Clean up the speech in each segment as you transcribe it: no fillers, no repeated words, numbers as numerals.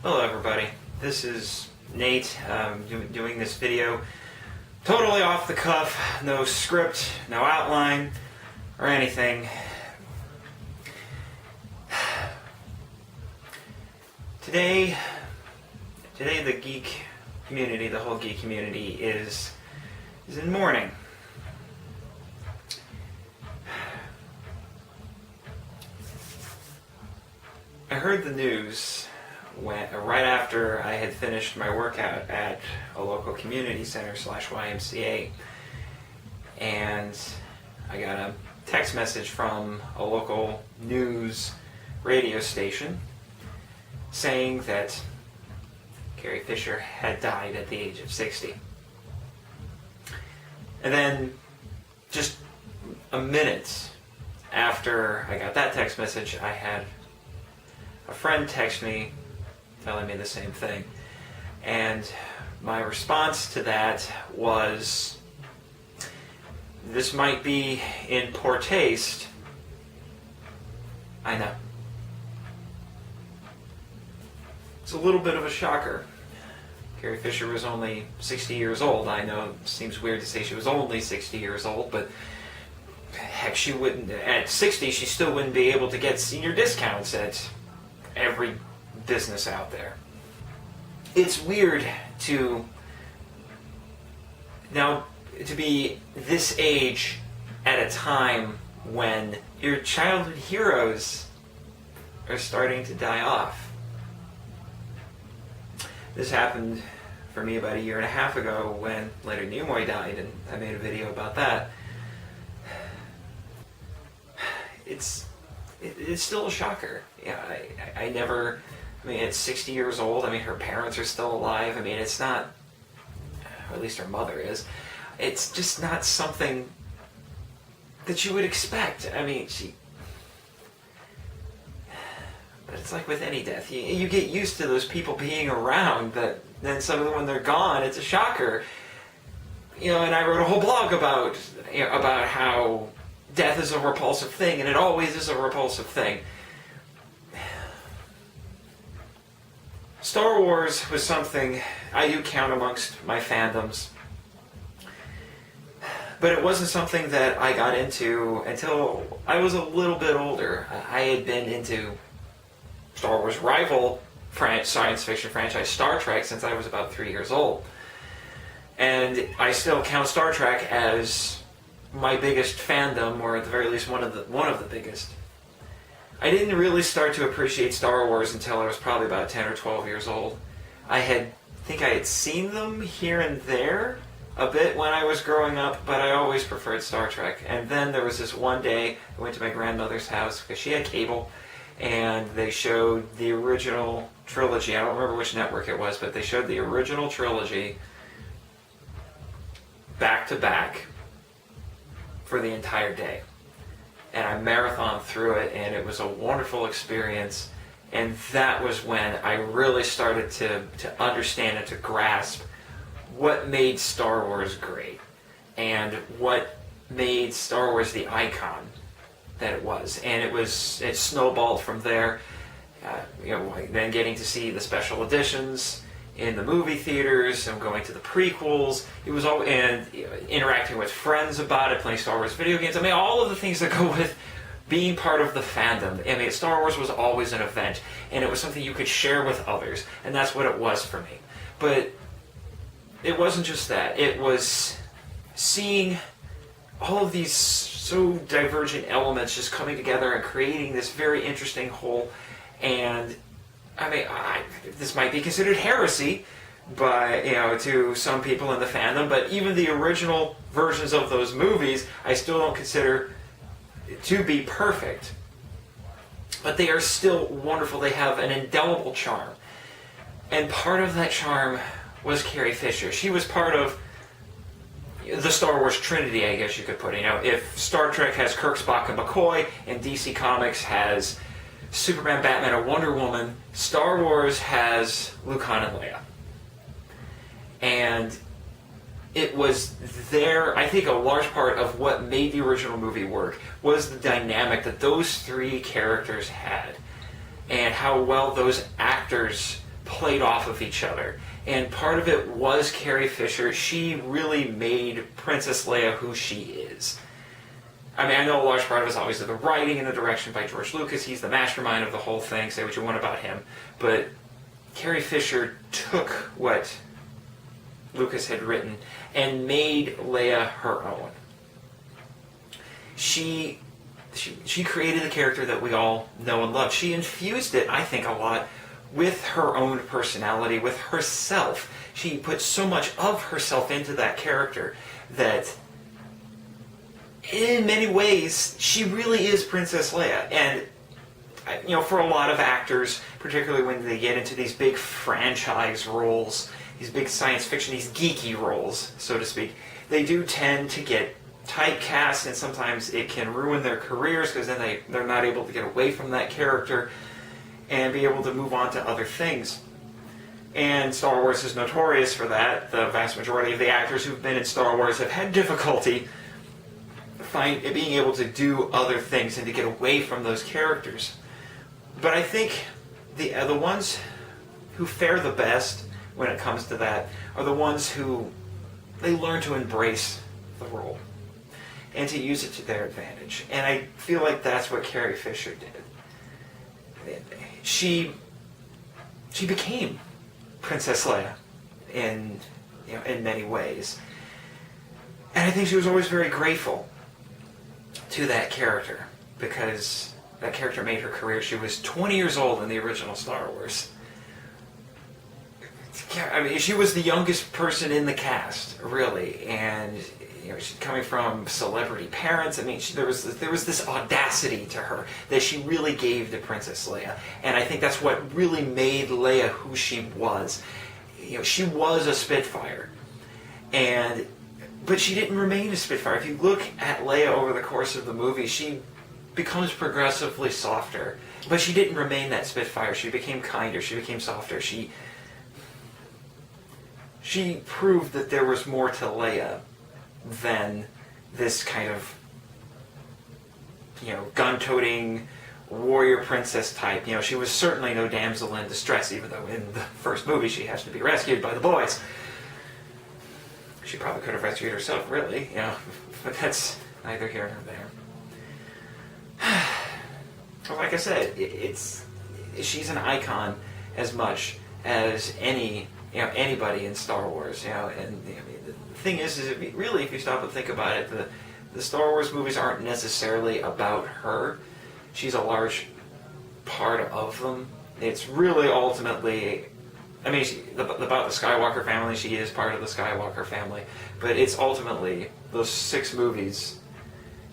Hello everybody, this is Nate doing this video totally off the cuff, no script, no outline or anything. Today the geek community, the whole geek community is in mourning. I heard the news right after I had finished my workout at a local community center / YMCA, and I got a text message from a local news radio station saying that Carrie Fisher had died at the age of 60. And then just a minute after I got that text message, I had a friend text me telling me the same thing. And my response to that was, this might be in poor taste. I know. It's a little bit of a shocker. Carrie Fisher was only 60 years old. I know it seems weird to say she was only 60 years old, but heck, she wouldn't, at 60 she still wouldn't be able to get senior discounts at every business out there. It's weird to be this age at a time when your childhood heroes are starting to die off. This happened for me about 1.5 years ago when Leonard Nimoy died, and I made a video about that. It's still a shocker. Yeah, I mean, at 60 years old, I mean, her parents are still alive. I mean, it's not, or at least her mother is, it's just not something that you would expect. I mean, but it's like with any death. You get used to those people being around, but then suddenly when they're gone, it's a shocker. And I wrote a whole blog about how death is a repulsive thing, and it always is a repulsive thing. Star Wars was something I do count amongst my fandoms, but it wasn't something that I got into until I was a little bit older. I had been into Star Wars rival science fiction franchise Star Trek since I was about 3 years old, and I still count Star Trek as my biggest fandom, or at the very least one of the biggest. I didn't really start to appreciate Star Wars until I was probably about 10 or 12 years old. I had seen them here and there a bit when I was growing up, but I always preferred Star Trek. And then there was this one day I went to my grandmother's house because she had cable, and they showed the original trilogy. I don't remember which network it was, but they showed the original trilogy back to back for the entire day. And I marathoned through it, and it was a wonderful experience. And that was when I really started to understand and to grasp what made Star Wars great, and what made Star Wars the icon that it was. And it snowballed from there. Then getting to see the special editions in the movie theaters, and going to the prequels, and interacting with friends about it, playing Star Wars video games. I mean, all of the things that go with being part of the fandom. I mean, Star Wars was always an event, and it was something you could share with others, and that's what it was for me. But it wasn't just that. It was seeing all of these so divergent elements just coming together and creating this very interesting whole. And I mean, this might be considered heresy to some people in the fandom, but even the original versions of those movies, I still don't consider to be perfect. But they are still wonderful. They have an indelible charm. And part of that charm was Carrie Fisher. She was part of the Star Wars Trinity, I guess you could put it. If Star Trek has Kirk, Spock, and McCoy, and DC Comics has Superman, Batman, and Wonder Woman, Star Wars has Luke, Han, and Leia. And it was there, I think a large part of what made the original movie work was the dynamic that those three characters had, and how well those actors played off of each other. And part of it was Carrie Fisher. She really made Princess Leia who she is. I mean, I know a large part of it is obviously the writing and the direction by George Lucas. He's the mastermind of the whole thing. Say what you want about him. But Carrie Fisher took what Lucas had written and made Leia her own. She created the character that we all know and love. She infused it, I think, a lot with her own personality, with herself. She put so much of herself into that character that in many ways she really is Princess Leia. And for a lot of actors, particularly when they get into these big franchise roles, these big science fiction, these geeky roles, so to speak, they do tend to get typecast, and sometimes it can ruin their careers because then they're not able to get away from that character and be able to move on to other things. And Star Wars is notorious for that. The vast majority of the actors who've been in Star Wars have had difficulty being able to do other things and to get away from those characters. But I think the ones who fare the best when it comes to that are the ones who they learn to embrace the role and to use it to their advantage. And I feel like that's what Carrie Fisher did. She became Princess Leia in many ways. And I think she was always very grateful to that character because that character made her career. She was 20 years old in the original Star Wars. I mean, she was the youngest person in the cast, really, and she's coming from celebrity parents. I mean, there was this audacity to her that she really gave to Princess Leia, and I think that's what really made Leia who she was. She was a Spitfire, but she didn't remain a Spitfire. If you look at Leia over the course of the movie, she becomes progressively softer, but she didn't remain that Spitfire. She became kinder. She became softer. She proved that there was more to Leia than this kind of, gun-toting warrior princess type. She was certainly no damsel in distress, even though in the first movie she has to be rescued by the boys. She probably could have rescued herself, really, but that's neither here nor there. Well, like I said, she's an icon as much as anybody in Star Wars. And the thing is if you stop and think about it, the Star Wars movies aren't necessarily about her. She's a large part of them. It's really ultimately, about the Skywalker family. She is part of the Skywalker family, but it's ultimately those 6 movies.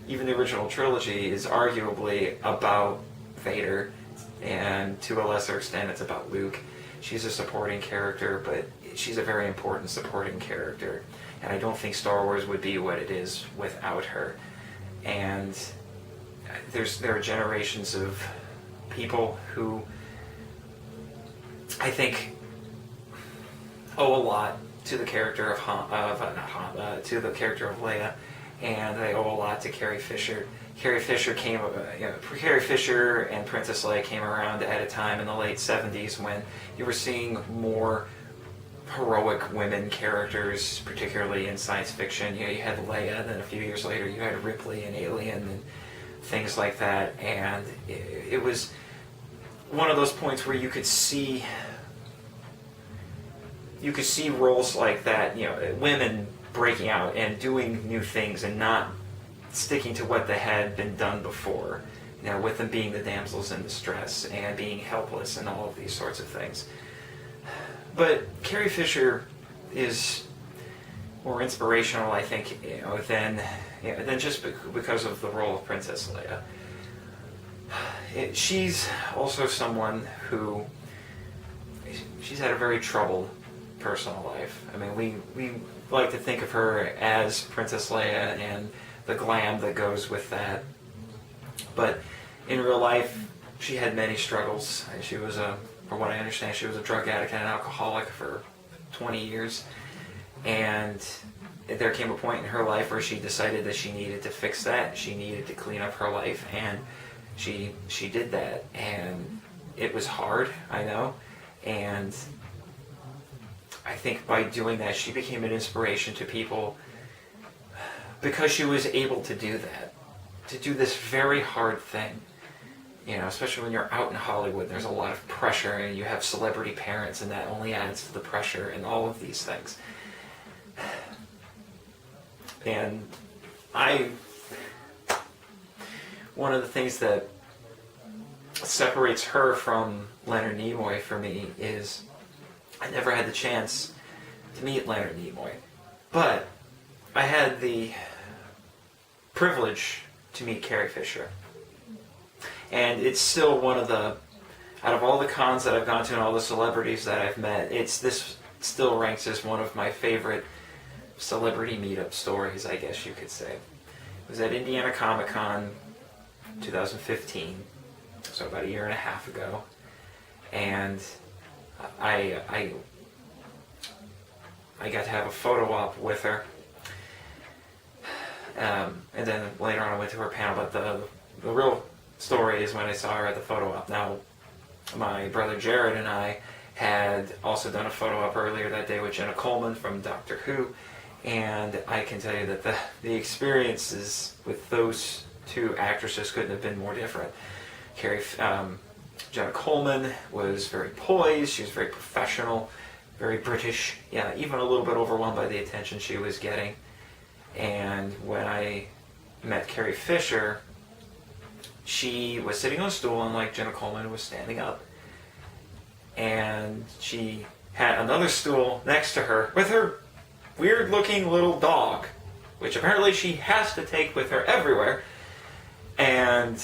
Even the original trilogy is arguably about Vader, and to a lesser extent it's about Luke. She's a supporting character, but she's a very important supporting character. And I don't think Star Wars would be what it is without her. And there are generations of people who I think owe a lot to the character to the character of Leia, and they owe a lot to Carrie Fisher. Carrie Fisher and Princess Leia came around at a time in the late 70s when you were seeing more heroic women characters, particularly in science fiction. You had Leia, then a few years later you had Ripley in Alien and things like that. And it was one of those points where you could see roles like that, women breaking out and doing new things and not sticking to what they had been done before, with them being the damsels in distress and being helpless and all of these sorts of things. But Carrie Fisher is more inspirational, I think, than just because of the role of Princess Leia. She's also someone who she's had a very troubled personal life. We like to think of her as Princess Leia and the glam that goes with that. But in real life, she had many struggles. She was from what I understand, she was a drug addict and an alcoholic for 20 years. And there came a point in her life where she decided that she needed to fix that. She needed to clean up her life, and she did that. And it was hard, I know. And I think by doing that, she became an inspiration to people because she was able to do that, to do this very hard thing. You know, especially when you're out in Hollywood, there's a lot of pressure, and you have celebrity parents, and that only adds to the pressure and all of these things. And one of the things that separates her from Leonard Nimoy for me is I never had the chance to meet Leonard Nimoy, but I had the privilege to meet Carrie Fisher. And it's still one of the, out of all the cons that I've gone to and all the celebrities that I've met, this still ranks as one of my favorite celebrity meetup stories, I guess you could say. It was at Indiana Comic Con 2015, so about a year and a half ago, and I got to have a photo op with her, and then later on I went to her panel, but the real story is when I saw her at the photo op. Now, my brother Jared and I had also done a photo op earlier that day with Jenna Coleman from Doctor Who, and I can tell you that the experiences with those two actresses couldn't have been more different. Jenna Coleman was very poised, she was very professional, very British, yeah, even a little bit overwhelmed by the attention she was getting. And when I met Carrie Fisher, she was sitting on a stool, unlike Jenna Coleman was standing up. And she had another stool next to her with her weird-looking little dog, which apparently she has to take with her everywhere. And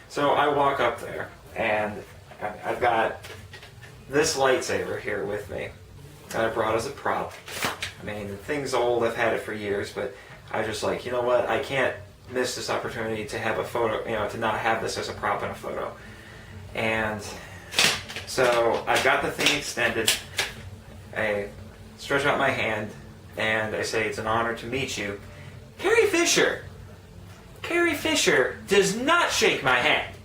so I walk up there, and I've got this lightsaber here with me that I brought as a prop. I mean, the thing's old, I've had it for years, but I was just like, you know what, I can't miss this opportunity to have a photo, you know, to not have this as a prop in a photo. And so I've got the thing extended, I stretch out my hand, and I say, it's an honor to meet you. Carrie Fisher! Carrie Fisher does not shake my hand.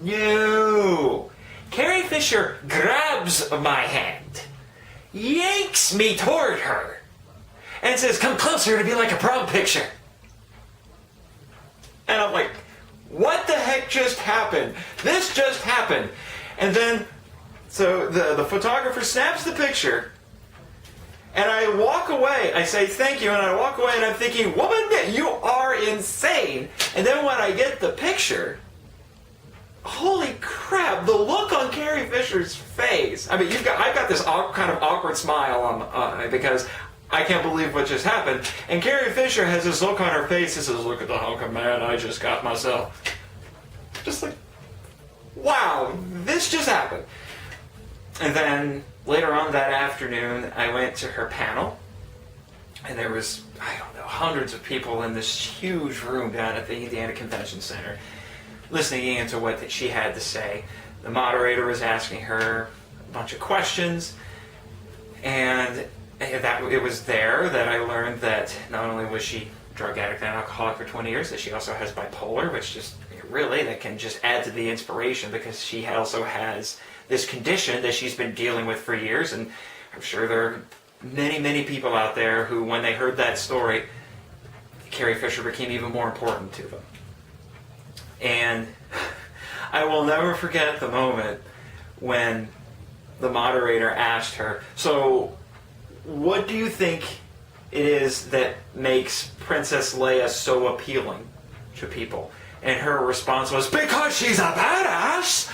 No! Carrie Fisher grabs my hand, yanks me toward her, and says, come closer to be like a prom picture. And I'm like, what the heck just happened? This just happened. And then, so the photographer snaps the picture, and I walk away. I say thank you, and I walk away, and I'm thinking, woman, you are insane. And then when I get the picture, holy crap, the look on Carrie Fisher's face. I mean, I've got this kind of awkward smile on because I can't believe what just happened. And Carrie Fisher has this look on her face that says, look at the hunk of man I just got myself. Just like, wow, this just happened. And then later on that afternoon, I went to her panel, and there was, I don't know, hundreds of people in this huge room down at the Indiana Convention Center listening in to what she had to say. The moderator was asking her a bunch of questions, and it was there that I learned that not only was she a drug addict and alcoholic for 20 years, that she also has bipolar, which just really, that can just add to the inspiration, because she also has this condition that she's been dealing with for years. And I'm sure there are many, many people out there who, when they heard that story, Carrie Fisher became even more important to them. And I will never forget the moment when the moderator asked her, so what do you think it is that makes Princess Leia so appealing to people? And her response was, because she's a badass!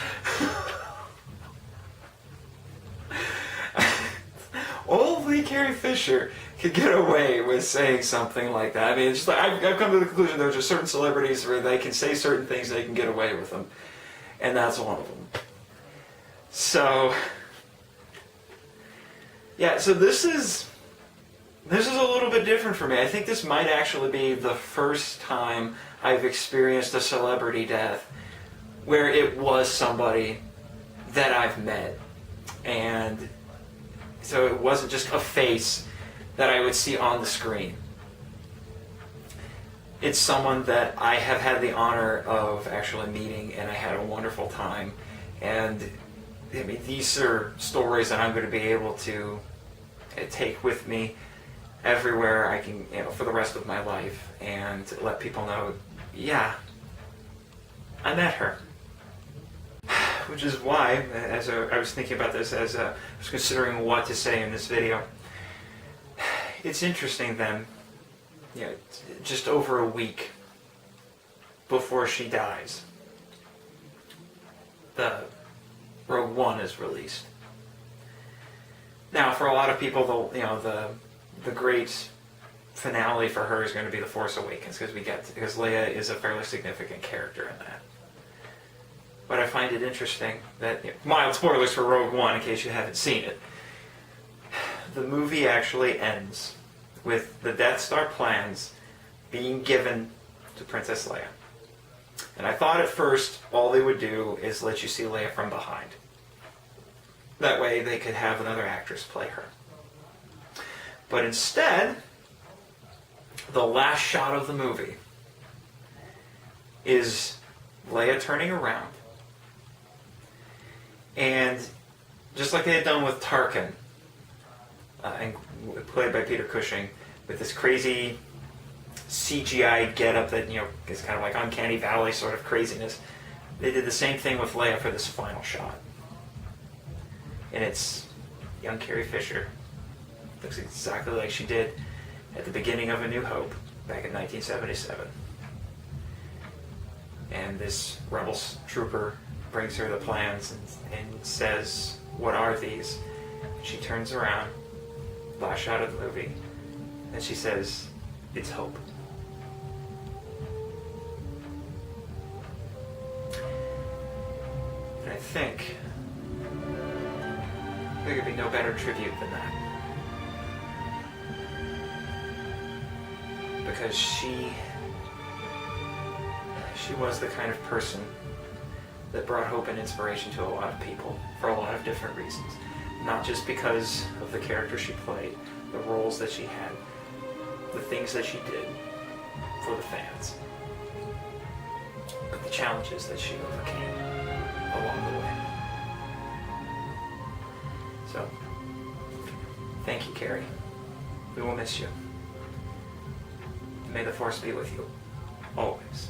Only Carrie Fisher could get away with saying something like that. I mean, it's just like, I've come to the conclusion there are just certain celebrities where they can say certain things, they can get away with them. And that's one of them. So, yeah, so this is a little bit different for me. I think this might actually be the first time I've experienced a celebrity death where it was somebody that I've met. And so it wasn't just a face that I would see on the screen. It's someone that I have had the honor of actually meeting, and I had a wonderful time. And I mean, these are stories that I'm going to be able to take with me everywhere I can, for the rest of my life, and let people know, yeah, I met her. Which is why, as I was thinking about this, as I was considering what to say in this video, it's interesting then, just over a week before she dies, the Rogue One is released. Now, for a lot of people, the great finale for her is going to be The Force Awakens, because Leia is a fairly significant character in that. But I find it interesting that, mild spoilers for Rogue One in case you haven't seen it, the movie actually ends with the Death Star plans being given to Princess Leia. And I thought at first all they would do is let you see Leia from behind. That way they could have another actress play her. But instead, the last shot of the movie is Leia turning around, and just like they had done with Tarkin, and played by Peter Cushing, with this crazy CGI getup that is kind of like Uncanny Valley sort of craziness, they did the same thing with Leia for this final shot. And it's young Carrie Fisher. Looks exactly like she did at the beginning of A New Hope back in 1977. And this rebel trooper brings her the plans and says, "What are these?" She turns around, last shot of the movie, and she says, "It's hope." And I think there could be no better tribute than that. Because she was the kind of person that brought hope and inspiration to a lot of people for a lot of different reasons. Not just because of the character she played, the roles that she had, the things that she did for the fans, but the challenges that she overcame along the way. So, thank you, Carrie. We will miss you. May the Force be with you, always.